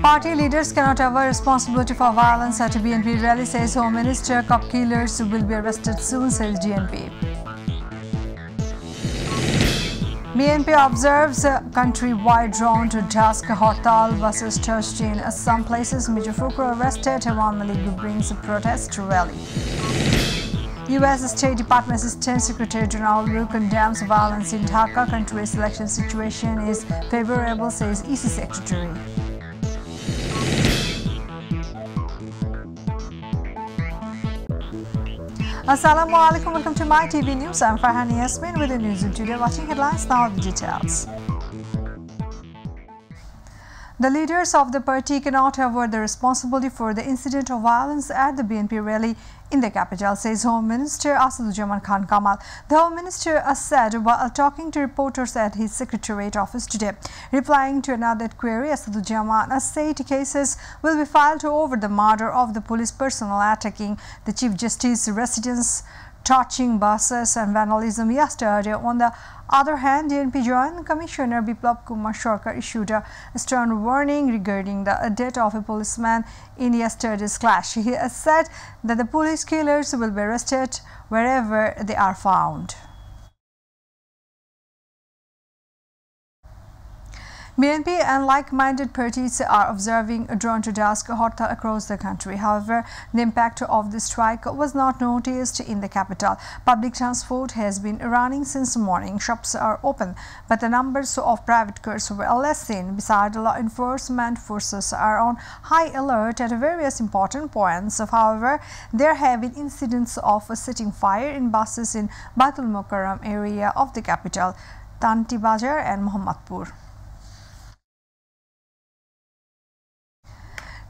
Party leaders cannot avoid responsibility for violence at a BNP rally, says Home Minister. Cop killers will be arrested soon, says DNP. BNP observes a countrywide drawn to dusk Hartal buses touched in some places. Major Fukro arrested. Awami League brings a protest rally. U.S. State Department Assistant Secretary General Liu condemns violence in Dhaka. Country's election situation is favorable, says EC Secretary. Assalamu alaikum, welcome to myTV News. I'm Farhani Yasmin with the news of today. Watching headlines, now the details. The leaders of the party cannot avoid the responsibility for the incident of violence at the BNP rally in the capital, says Home Minister Asaduzzaman Khan Kamal. The Home Minister said while talking to reporters at his Secretariat office today. Replying to another query, Asaduzzaman said cases will be filed over the murder of the police personnel attacking the Chief Justice's residence, torching buses and vandalism yesterday. On the other hand, DNP Joint Commissioner Biplab Kumar Sarkar issued a stern warning regarding the death of a policeman in yesterday's clash. He said that the police killers will be arrested wherever they are found. BNP and like-minded parties are observing a drawn to dusk Hartal across the country. However, the impact of the strike was not noticed in the capital. Public transport has been running since morning. Shops are open, but the numbers of private cars were less seen. Besides, law enforcement forces are on high alert at various important points. However, there have been incidents of setting fire in buses in Baitul Mokarram area of the capital, Tanti Bazar and Mohammadpur.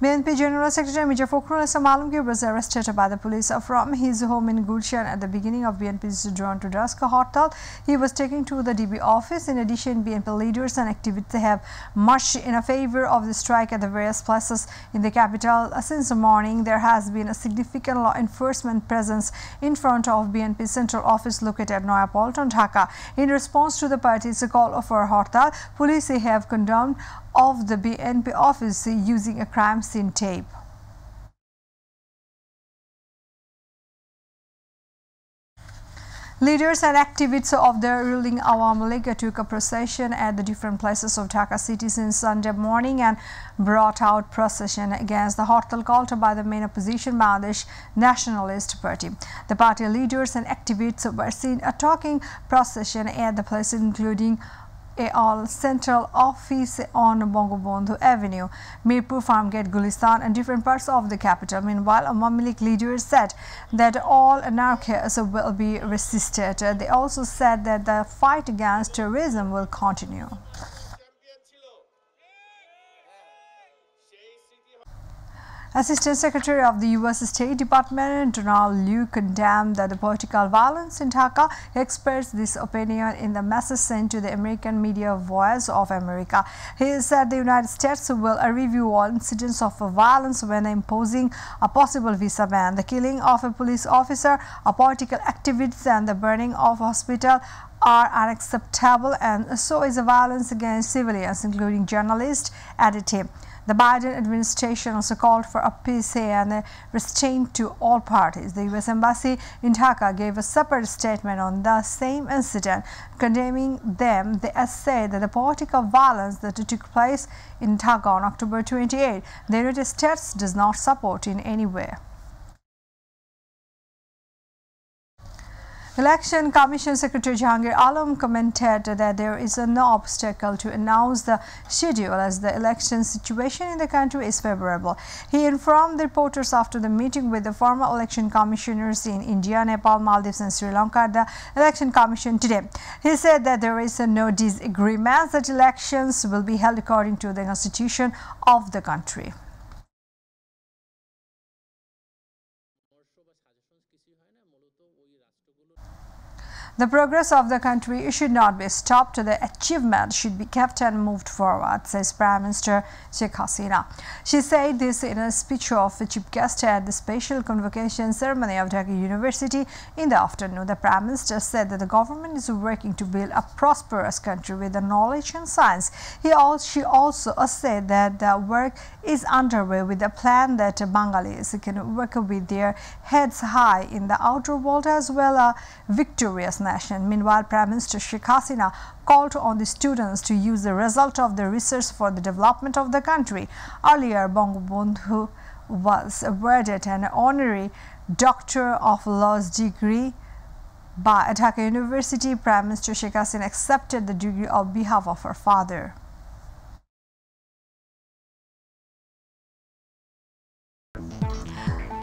BNP General Secretary Major Fakhrul Islam Alamgir was arrested by the police from his home in Gulshan at the beginning of BNP's drawn to dusk Hartal. He was taken to the DB office. In addition, BNP leaders and activists have marched in a favor of the strike at the various places in the capital. Since the morning, there has been a significant law enforcement presence in front of BNP's central office located at Noya Palton, Dhaka. In response to the party's call for Hartal, police have condemned of the BNP office using a crime scene tape. Leaders and activists of the ruling Awami League took a procession at the different places of Dhaka city since Sunday morning and brought out procession against the Hartal called by the main opposition Bangladesh Nationalist Party. The party leaders and activists were seen talking procession at the places including all central office on Bangabandhu Avenue, Mirpur Farmgate, Gulistan and different parts of the capital. Meanwhile, Awami League leaders said that all anarchists will be resisted. They also said that the fight against terrorism will continue. Assistant Secretary of the U.S. State Department General Liu condemned the political violence in Dhaka. He expressed this opinion in the message sent to the American media Voice of America. He said the United States will review all incidents of violence when imposing a possible visa ban. The killing of a police officer, a political activist and the burning of a hospital are unacceptable, and so is the violence against civilians, including journalists, added him. The Biden administration also called for a peace and restraint to all parties. The U.S. Embassy in Dhaka gave a separate statement on the same incident, condemning them. They said that the political violence that took place in Dhaka on October 28, the United States does not support in any way. Election Commission Secretary Jahangir Alam commented that there is no obstacle to announce the schedule as the election situation in the country is favorable. He informed the reporters after the meeting with the former election commissioners in India, Nepal, Maldives and Sri Lanka at the Election Commission today. He said that there is no disagreement that elections will be held according to the constitution of the country. The progress of the country should not be stopped. The achievement should be kept and moved forward, says Prime Minister Sheikh Hasina. She said this in a speech of chief guest at the special convocation ceremony of Dhaka University in the afternoon. The Prime Minister said that the government is working to build a prosperous country with the knowledge and science. She also said that the work is underway with a plan that Bengalis can work with their heads high in the outer world as well a victorious nation. Meanwhile, Prime Minister Sheikh Hasina called on the students to use the result of the research for the development of the country. Earlier, Bangabandhu was awarded an honorary Doctor of Laws degree by Dhaka University. Prime Minister Sheikh Hasina accepted the degree on behalf of her father.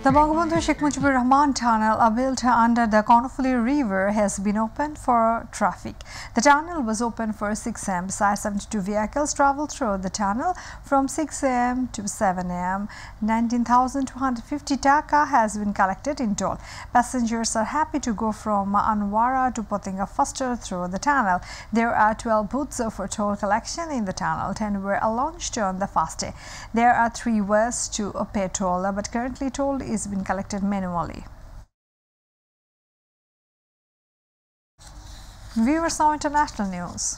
The Bangabandhu Sheikh Mujibur Rahman tunnel built under the Konofuli River has been opened for traffic. The tunnel was opened for 6 am. Besides, 72 vehicles travel through the tunnel from 6 am to 7 am. 19,250 taka has been collected in toll. Passengers are happy to go from Anwara to Potinga faster through the tunnel. There are 12 booths for toll collection in the tunnel. 10 were launched on the first day. There are 3 ways to pay toll, but currently toll is been collected manually. Viewers, now international news.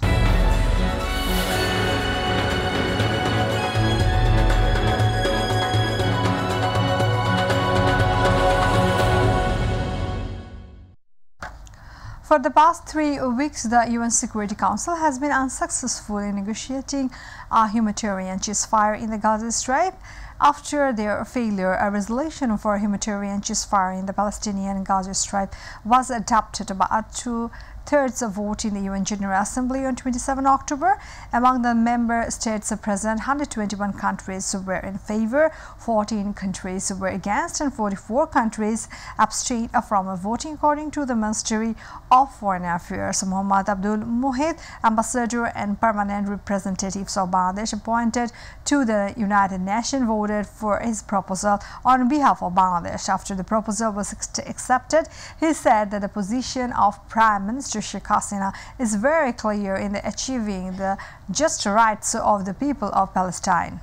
For the past 3 weeks, the UN Security Council has been unsuccessful in negotiating a humanitarian ceasefire in the Gaza Strip. After their failure, a resolution for a humanitarian ceasefire in the Palestinian Gaza Strip was adopted by a 2/3 vote in the UN General Assembly on 27 October. Among the member states present, 121 countries were in favor, 14 countries were against, and 44 countries abstained from voting, according to the Ministry of Foreign Affairs. Muhammad Abdul Muhid, ambassador and permanent representative of Bangladesh appointed to the United Nations, voted for his proposal on behalf of Bangladesh. After the proposal was accepted, he said that the position of Prime Minister Sheikh Hasina is very clear in achieving the just rights of the people of Palestine.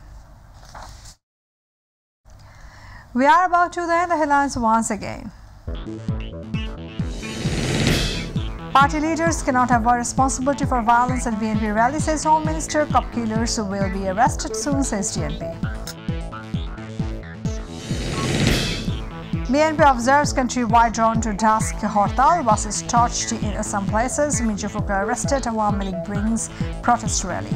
We are about to end the headlines once again. Party leaders cannot avoid responsibility for violence at BNP rally, says Home Minister. Cop killers will be arrested soon, says DNP. BNP observes countrywide drawn to dusk Hortal. Buses torched in some places. Major folk arrested. Awami League brings protest rally.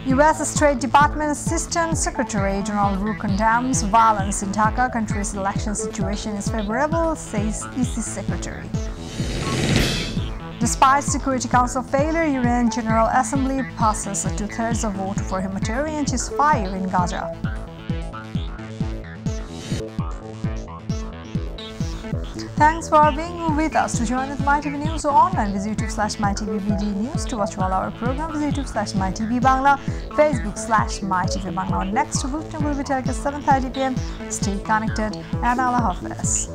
U.S. State Department Assistant Secretary Donald Wu condemns violence in Dhaka. Country's election situation is favorable, says EC Secretary. Despite Security Council failure, UN General Assembly passes a 2/3 vote for humanitarian ceasefire in Gaza. Thanks for being with us. To join with MyTV News or online, visit YouTube/mytvbd news. To watch all our programs, visit YouTube/mytv Bangla, Facebook/mytv Bangla. Our next bulletin will be at 7:30 p.m. Stay connected and Allah Hafiz.